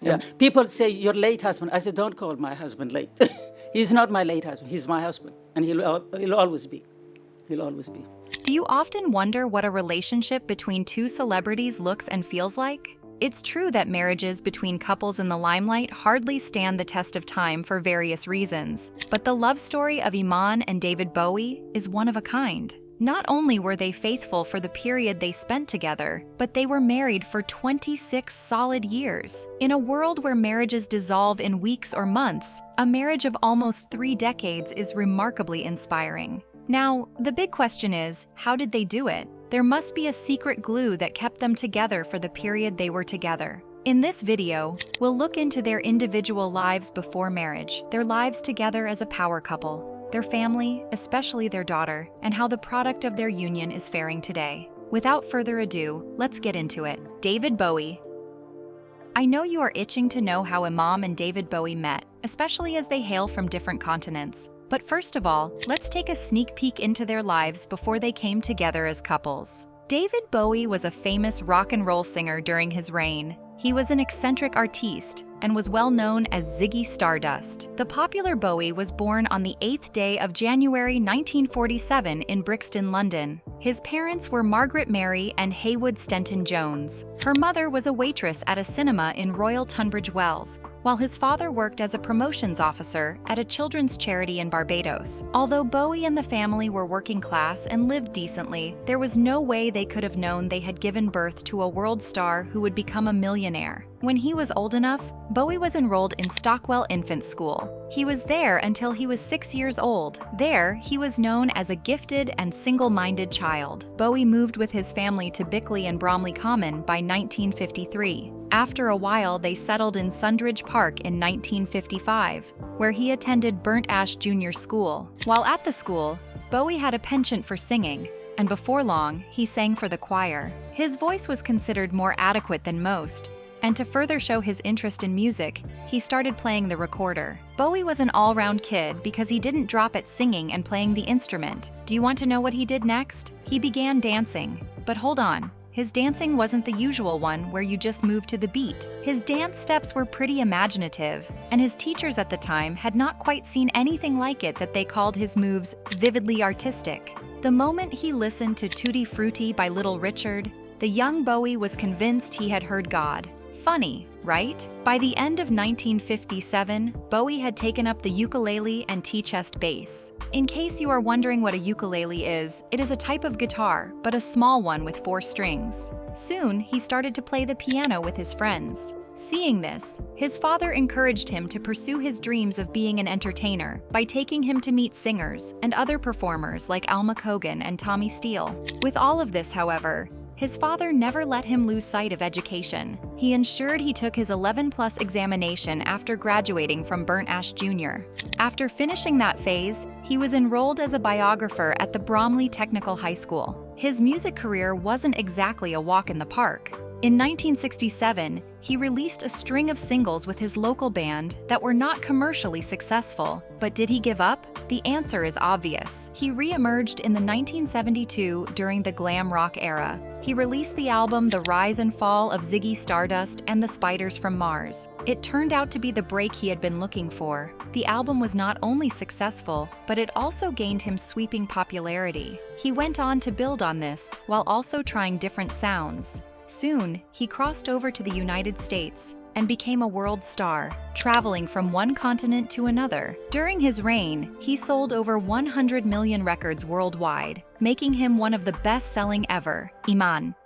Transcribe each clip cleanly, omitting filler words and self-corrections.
Yeah. People say, your late husband. I said, don't call my husband late. He's not my late husband. He's my husband. And he'll always be. He'll always be. Do you often wonder what a relationship between two celebrities looks and feels like? It's true that marriages between couples in the limelight hardly stand the test of time for various reasons, but the love story of Iman and David Bowie is one of a kind. Not only were they faithful for the period they spent together, but they were married for 26 solid years. In a world where marriages dissolve in weeks or months, a marriage of almost 3 decades is remarkably inspiring. Now, the big question is, how did they do it? There must be a secret glue that kept them together for the period they were together. In this video, we'll look into their individual lives before marriage, their lives together as a power couple, their family, especially their daughter, and how the product of their union is faring today. Without further ado, let's get into it. David Bowie. I know you are itching to know how Imam and David Bowie met, especially as they hail from different continents. But first of all, let's take a sneak peek into their lives before they came together as couples. David Bowie was a famous rock and roll singer during his reign. He was an eccentric artiste and was well known as Ziggy Stardust. The popular Bowie was born on the 8th day of January 1947 in Brixton, London. His parents were Margaret Mary and Haywood Stenton Jones. Her mother was a waitress at a cinema in Royal Tunbridge Wells, while his father worked as a promotions officer at a children's charity in Barbados. Although Bowie and the family were working class and lived decently, there was no way they could have known they had given birth to a world star who would become a millionaire. When he was old enough, Bowie was enrolled in Stockwell Infant School. He was there until he was 6 years old. There, he was known as a gifted and single-minded child. Bowie moved with his family to Bickley and Bromley Common by 1953. After a while, they settled in Sundridge Park in 1955, where he attended Burnt Ash Junior School. While at the school, Bowie had a penchant for singing, and before long, he sang for the choir. His voice was considered more adequate than most, and to further show his interest in music, he started playing the recorder. Bowie was an all-round kid because he didn't drop at singing and playing the instrument. Do you want to know what he did next? He began dancing. But hold on. His dancing wasn't the usual one where you just move to the beat. His dance steps were pretty imaginative, and his teachers at the time had not quite seen anything like it that they called his moves vividly artistic. The moment he listened to Tutti Frutti by Little Richard, the young Bowie was convinced he had heard God. Funny, right? By the end of 1957, Bowie had taken up the ukulele and tea-chest bass. In case you are wondering what a ukulele is, it is a type of guitar, but a small one with 4 strings. Soon, he started to play the piano with his friends. Seeing this, his father encouraged him to pursue his dreams of being an entertainer by taking him to meet singers and other performers like Alma Cogan and Tommy Steele. With all of this, however, his father never let him lose sight of education. He ensured he took his 11+ examination after graduating from Burnt Ash Junior. After finishing that phase, he was enrolled as a biographer at the Bromley Technical High School. His music career wasn't exactly a walk in the park. In 1967, he released a string of singles with his local band that were not commercially successful. But did he give up? The answer is obvious. He re-emerged in the 1972 during the glam rock era. He released the album The Rise and Fall of Ziggy Stardust and the Spiders from Mars. It turned out to be the break he had been looking for. The album was not only successful, but it also gained him sweeping popularity. He went on to build on this, while also trying different sounds. Soon, he crossed over to the United States and became a world star, traveling from one continent to another. During his reign, he sold over 100 million records worldwide, making him one of the best-selling ever. Iman.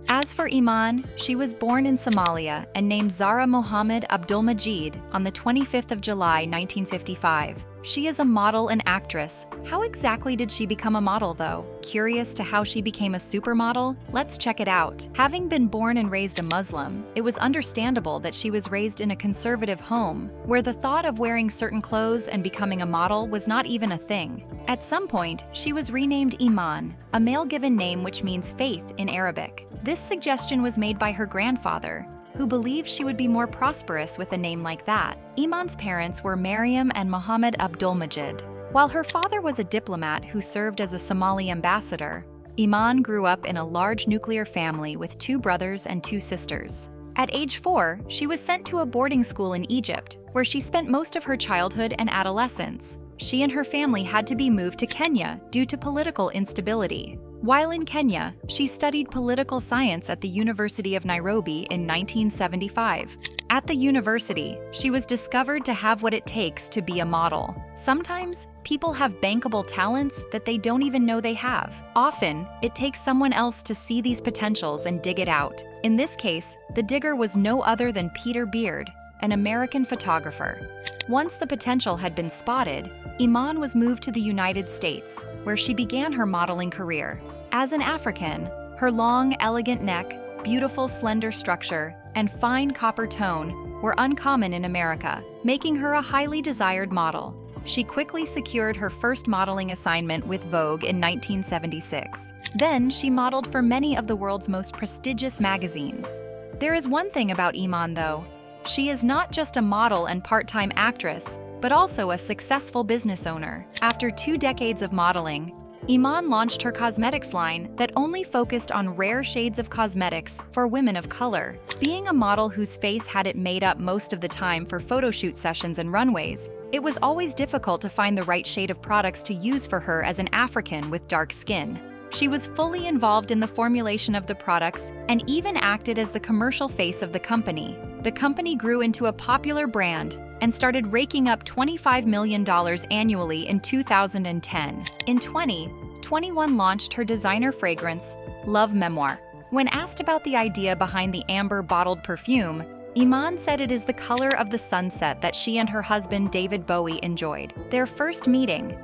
As for Iman, she was born in Somalia and named Zahra Mohammed Abdulmajid on the 25th of July, 1955. She is a model and actress. How exactly did she become a model, though? Curious to how she became a supermodel? Let's check it out. Having been born and raised a Muslim, it was understandable that she was raised in a conservative home, where the thought of wearing certain clothes and becoming a model was not even a thing. At some point, she was renamed Iman, a male-given name which means faith in Arabic. This suggestion was made by her grandfather, who believed she would be more prosperous with a name like that. Iman's parents were Maryam and Mohammed Abdulmajid. While her father was a diplomat who served as a Somali ambassador, Iman grew up in a large nuclear family with 2 brothers and 2 sisters. At age 4, she was sent to a boarding school in Egypt, where she spent most of her childhood and adolescence. She and her family had to be moved to Kenya due to political instability. While in Kenya, she studied political science at the University of Nairobi in 1975. At the university, she was discovered to have what it takes to be a model. Sometimes, people have bankable talents that they don't even know they have. Often, it takes someone else to see these potentials and dig it out. In this case, the digger was no other than Peter Beard, an American photographer. Once the potential had been spotted, Iman was moved to the United States, where she began her modeling career. As an African, her long, elegant neck, beautiful, slender structure, and fine copper tone were uncommon in America, making her a highly desired model. She quickly secured her first modeling assignment with Vogue in 1976. Then she modeled for many of the world's most prestigious magazines. There is one thing about Iman, though. She is not just a model and part-time actress, but also a successful business owner. After 2 decades of modeling, Iman launched her cosmetics line that only focused on rare shades of cosmetics for women of color. Being a model whose face had it made up most of the time for photo shoot sessions and runways, it was always difficult to find the right shade of products to use for her as an African with dark skin. She was fully involved in the formulation of the products and even acted as the commercial face of the company. The company grew into a popular brand and started raking up $25 million annually in 2010. In 2021 launched her designer fragrance, Love Memoir. When asked about the idea behind the amber bottled perfume, Iman said it is the color of the sunset that she and her husband David Bowie enjoyed. Their first meeting.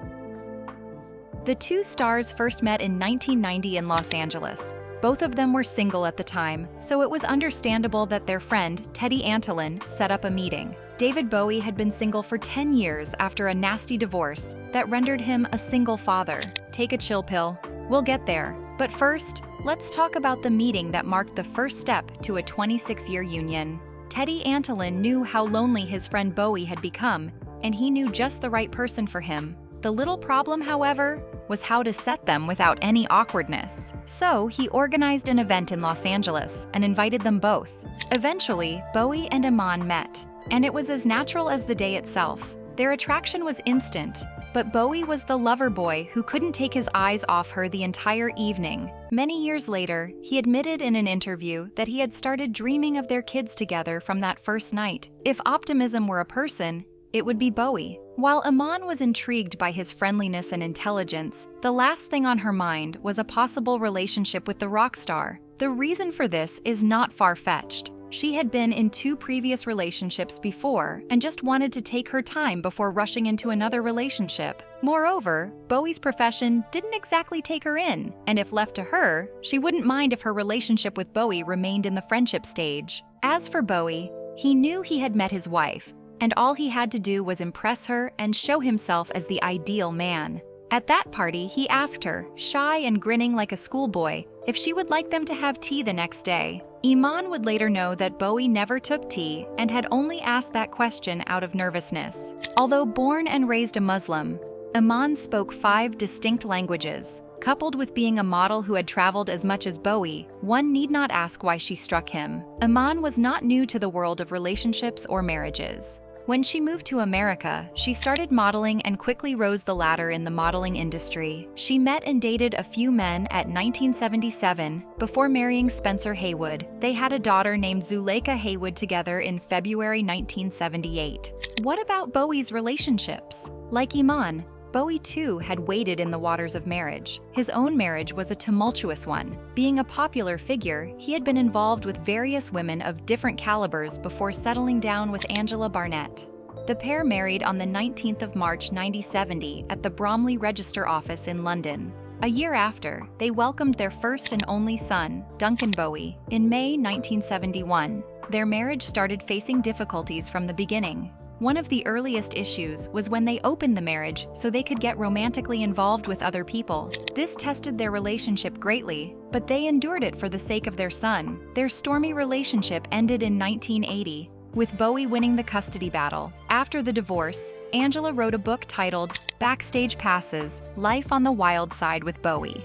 The two stars first met in 1990 in Los Angeles. Both of them were single at the time, so it was understandable that their friend, Teddy Antolin, set up a meeting. David Bowie had been single for 10 years after a nasty divorce that rendered him a single father. Take a chill pill. We'll get there. But first, let's talk about the meeting that marked the first step to a 26-year union. Teddy Antolin knew how lonely his friend Bowie had become, and he knew just the right person for him. The little problem, however, was how to set them without any awkwardness. So he organized an event in Los Angeles and invited them both. Eventually, Bowie and Iman met, and it was as natural as the day itself. Their attraction was instant, but Bowie was the lover boy who couldn't take his eyes off her the entire evening. Many years later, he admitted in an interview that he had started dreaming of their kids together from that first night. If optimism were a person, it would be Bowie. While Iman was intrigued by his friendliness and intelligence, the last thing on her mind was a possible relationship with the rock star. The reason for this is not far-fetched. She had been in 2 previous relationships before and just wanted to take her time before rushing into another relationship. Moreover, Bowie's profession didn't exactly take her in, and if left to her, she wouldn't mind if her relationship with Bowie remained in the friendship stage. As for Bowie, he knew he had met his wife, and all he had to do was impress her and show himself as the ideal man. At that party, he asked her, shy and grinning like a schoolboy, if she would like them to have tea the next day. Iman would later know that Bowie never took tea and had only asked that question out of nervousness. Although born and raised a Muslim, Iman spoke 5 distinct languages. Coupled with being a model who had traveled as much as Bowie, one need not ask why she struck him. Iman was not new to the world of relationships or marriages. When she moved to America, she started modeling and quickly rose the ladder in the modeling industry. She met and dated a few men at 1977 before marrying Spencer Haywood. They had a daughter named Zuleika Haywood together in February 1978. What about Bowie's relationships? Like Iman, Bowie too had waded in the waters of marriage. His own marriage was a tumultuous one. Being a popular figure, he had been involved with various women of different calibers before settling down with Angela Barnett. The pair married on the 19th of March 1970 at the Bromley Register Office in London. A year after, they welcomed their first and only son, Duncan Bowie, in May 1971. Their marriage started facing difficulties from the beginning. One of the earliest issues was when they opened the marriage so they could get romantically involved with other people. This tested their relationship greatly, but they endured it for the sake of their son. Their stormy relationship ended in 1980, with Bowie winning the custody battle. After the divorce, Angela wrote a book titled Backstage Passes: Life on the Wild Side with Bowie.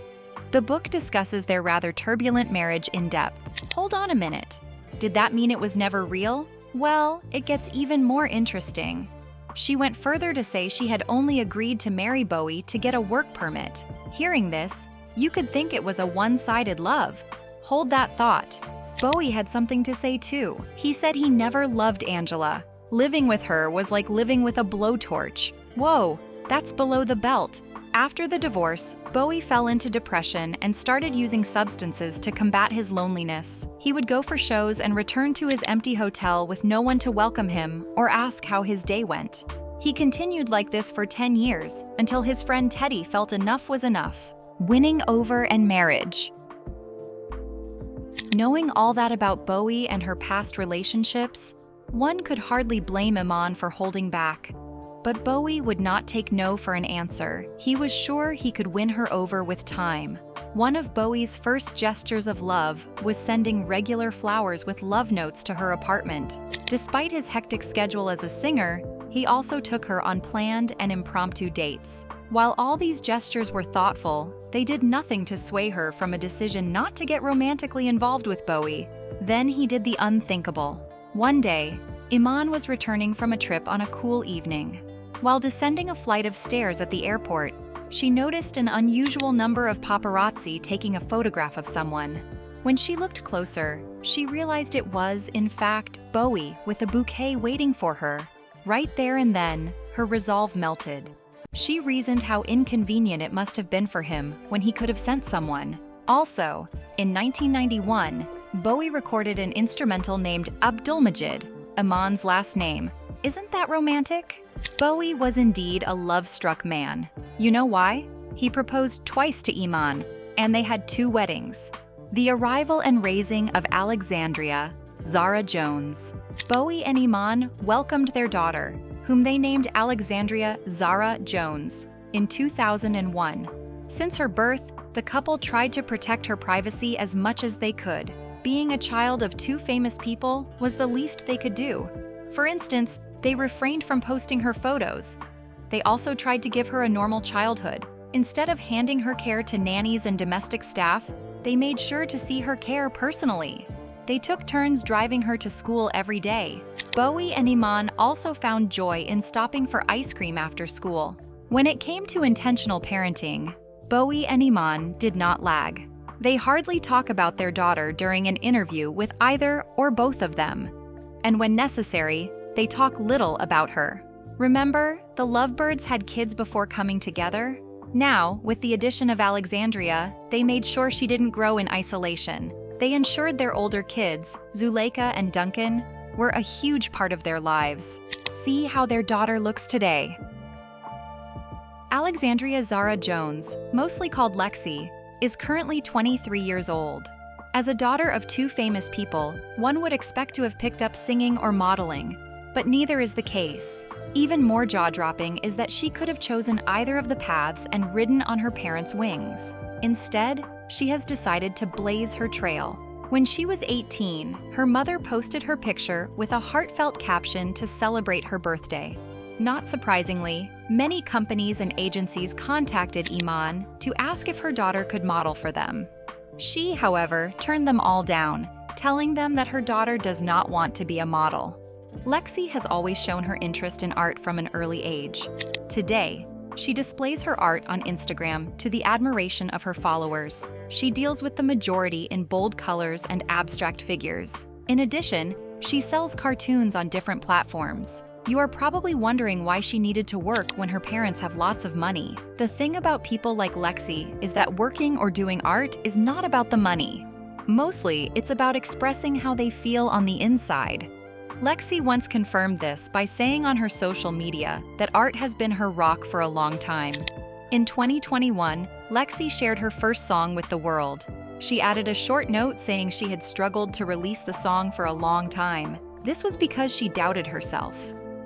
The book discusses their rather turbulent marriage in depth. Hold on a minute. Did that mean it was never real? Well, it gets even more interesting. She went further to say she had only agreed to marry Bowie to get a work permit. Hearing this, you could think it was a one-sided love. Hold that thought. Bowie had something to say too. He said he never loved Angela. Living with her was like living with a blowtorch. Whoa, that's below the belt. After the divorce, Bowie fell into depression and started using substances to combat his loneliness. He would go for shows and return to his empty hotel with no one to welcome him or ask how his day went. He continued like this for 10 years until his friend Teddy felt enough was enough. Winning over and marriage. Knowing all that about Bowie and her past relationships, one could hardly blame Iman for holding back. But Bowie would not take no for an answer. He was sure he could win her over with time. One of Bowie's first gestures of love was sending regular flowers with love notes to her apartment. Despite his hectic schedule as a singer, he also took her on planned and impromptu dates. While all these gestures were thoughtful, they did nothing to sway her from a decision not to get romantically involved with Bowie. Then he did the unthinkable. One day, Iman was returning from a trip on a cool evening. While descending a flight of stairs at the airport, she noticed an unusual number of paparazzi taking a photograph of someone. When she looked closer, she realized it was, in fact, Bowie with a bouquet waiting for her. Right there and then, her resolve melted. She reasoned how inconvenient it must have been for him when he could have sent someone. Also, in 1991, Bowie recorded an instrumental named Abdulmajid, Iman's last name. Isn't that romantic? Bowie was indeed a love-struck man. You know why? He proposed twice to Iman, and they had 2 weddings. The arrival and raising of Alexandria Zahra Jones. Bowie and Iman welcomed their daughter, whom they named Alexandria Zahra Jones, in 2001. Since her birth, the couple tried to protect her privacy as much as they could. Being a child of 2 famous people was the least they could do. For instance, they refrained from posting her photos. They also tried to give her a normal childhood. Instead of handing her care to nannies and domestic staff, they made sure to see her care personally. They took turns driving her to school every day. Bowie and Iman also found joy in stopping for ice cream after school. When it came to intentional parenting, Bowie and Iman did not lag. They hardly talk about their daughter during an interview with either or both of them. And when necessary, they talk little about her. Remember, the lovebirds had kids before coming together? Now, with the addition of Alexandria, they made sure she didn't grow in isolation. They ensured their older kids, Zuleika and Duncan, were a huge part of their lives. See how their daughter looks today. Alexandria Zahra Jones, mostly called Lexi, is currently 23 years old. As a daughter of 2 famous people, one would expect to have picked up singing or modeling, but neither is the case. Even more jaw-dropping is that she could have chosen either of the paths and ridden on her parents' wings. Instead, she has decided to blaze her trail. When she was 18, her mother posted her picture with a heartfelt caption to celebrate her birthday. Not surprisingly, many companies and agencies contacted Iman to ask if her daughter could model for them. She, however, turned them all down, telling them that her daughter does not want to be a model. Lexi has always shown her interest in art from an early age. Today, she displays her art on Instagram to the admiration of her followers. She deals with the majority in bold colors and abstract figures. In addition, she sells cartoons on different platforms. You are probably wondering why she needed to work when her parents have lots of money. The thing about people like Lexi is that working or doing art is not about the money. Mostly, it's about expressing how they feel on the inside. Lexi once confirmed this by saying on her social media that art has been her rock for a long time. In 2021, Lexi shared her first song with the world. She added a short note saying she had struggled to release the song for a long time. This was because she doubted herself.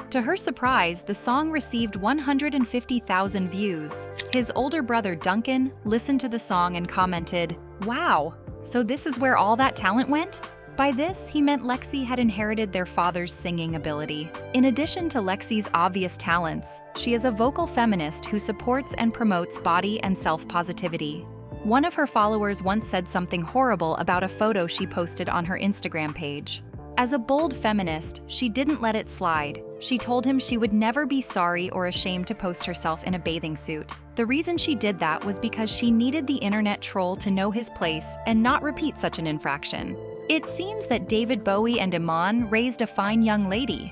To her surprise, the song received 150,000 views. His older brother Duncan listened to the song and commented, "Wow, so this is where all that talent went?" By this, he meant Lexi had inherited their father's singing ability. In addition to Lexi's obvious talents, she is a vocal feminist who supports and promotes body and self-positivity. One of her followers once said something horrible about a photo she posted on her Instagram page. As a bold feminist, she didn't let it slide. She told him she would never be sorry or ashamed to post herself in a bathing suit. The reason she did that was because she needed the internet troll to know his place and not repeat such an infraction. It seems that David Bowie and Iman raised a fine young lady.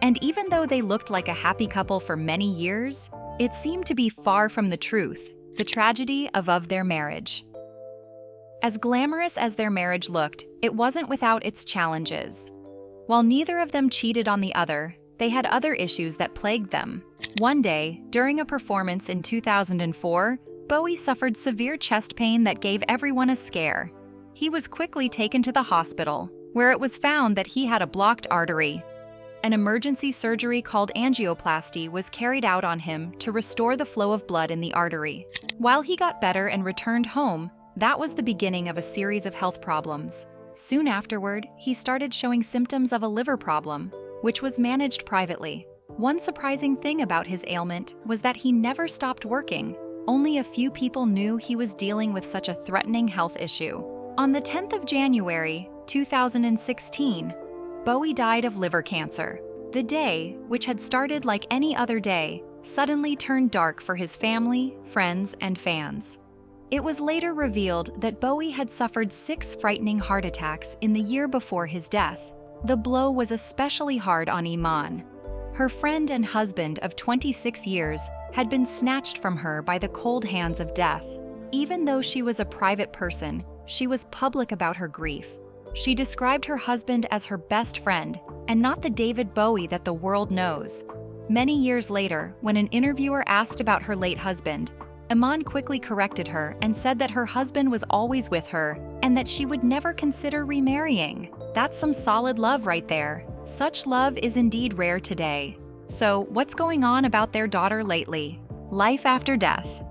And even though they looked like a happy couple for many years, it seemed to be far from the truth, the tragedy of their marriage. As glamorous as their marriage looked, it wasn't without its challenges. While neither of them cheated on the other, they had other issues that plagued them. One day, during a performance in 2004, Bowie suffered severe chest pain that gave everyone a scare. He was quickly taken to the hospital, where it was found that he had a blocked artery. An emergency surgery called angioplasty was carried out on him to restore the flow of blood in the artery. While he got better and returned home, that was the beginning of a series of health problems. Soon afterward, he started showing symptoms of a liver problem, which was managed privately. One surprising thing about his ailment was that he never stopped working. Only a few people knew he was dealing with such a threatening health issue. On the 10th of January, 2016, Bowie died of liver cancer. The day, which had started like any other day, suddenly turned dark for his family, friends, and fans. It was later revealed that Bowie had suffered 6 frightening heart attacks in the year before his death. The blow was especially hard on Iman. Her friend and husband of 26 years had been snatched from her by the cold hands of death. Even though she was a private person, she was public about her grief. She described her husband as her best friend, and not the David Bowie that the world knows. Many years later, when an interviewer asked about her late husband, Iman quickly corrected her and said that her husband was always with her and that she would never consider remarrying. That's some solid love right there. Such love is indeed rare today. So, what's going on about their daughter lately? Life after death.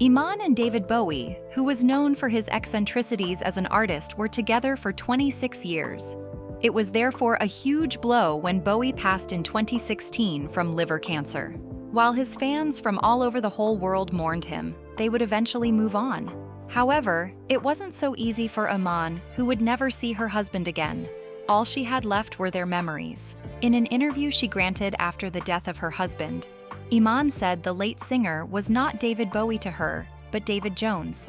Iman and David Bowie, who was known for his eccentricities as an artist, were together for 26 years. It was therefore a huge blow when Bowie passed in 2016 from liver cancer. While his fans from all over the whole world mourned him, they would eventually move on. However, it wasn't so easy for Iman, who would never see her husband again. All she had left were their memories. In an interview she granted after the death of her husband, Iman said the late singer was not David Bowie to her, but David Jones.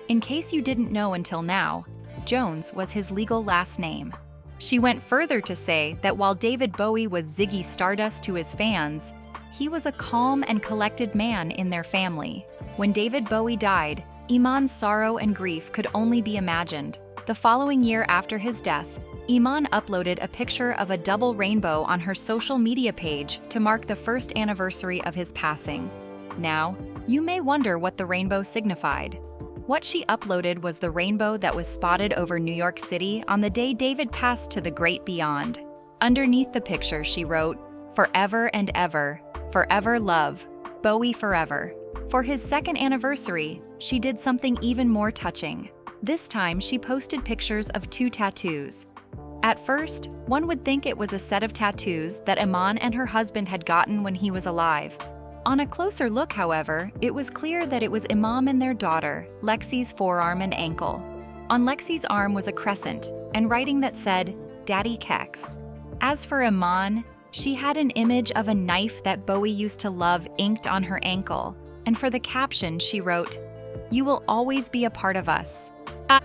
In case you didn't know until now, Jones was his legal last name. She went further to say that while David Bowie was Ziggy Stardust to his fans, he was a calm and collected man in their family. When David Bowie died, Iman's sorrow and grief could only be imagined. The following year after his death, Iman uploaded a picture of a double rainbow on her social media page to mark the first anniversary of his passing. Now, you may wonder what the rainbow signified. What she uploaded was the rainbow that was spotted over New York City on the day David passed to the great beyond. Underneath the picture, she wrote, "Forever and ever, forever love, Bowie forever." For his second anniversary, she did something even more touching. This time, she posted pictures of 2 tattoos. At first, one would think it was a set of tattoos that Iman and her husband had gotten when he was alive. On a closer look, however, it was clear that it was Iman and their daughter, Lexi's forearm and ankle. On Lexi's arm was a crescent, and writing that said, "Daddy Kex." As for Iman, she had an image of a knife that Bowie used to love inked on her ankle, and for the caption she wrote, "You will always be a part of us."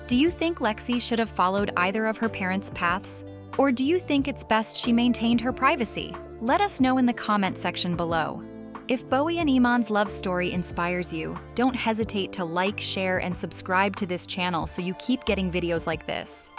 Do you think Lexi should have followed either of her parents' paths? Or do you think it's best she maintained her privacy? Let us know in the comment section below. If Bowie and Iman's love story inspires you, don't hesitate to like, share, and subscribe to this channel so you keep getting videos like this.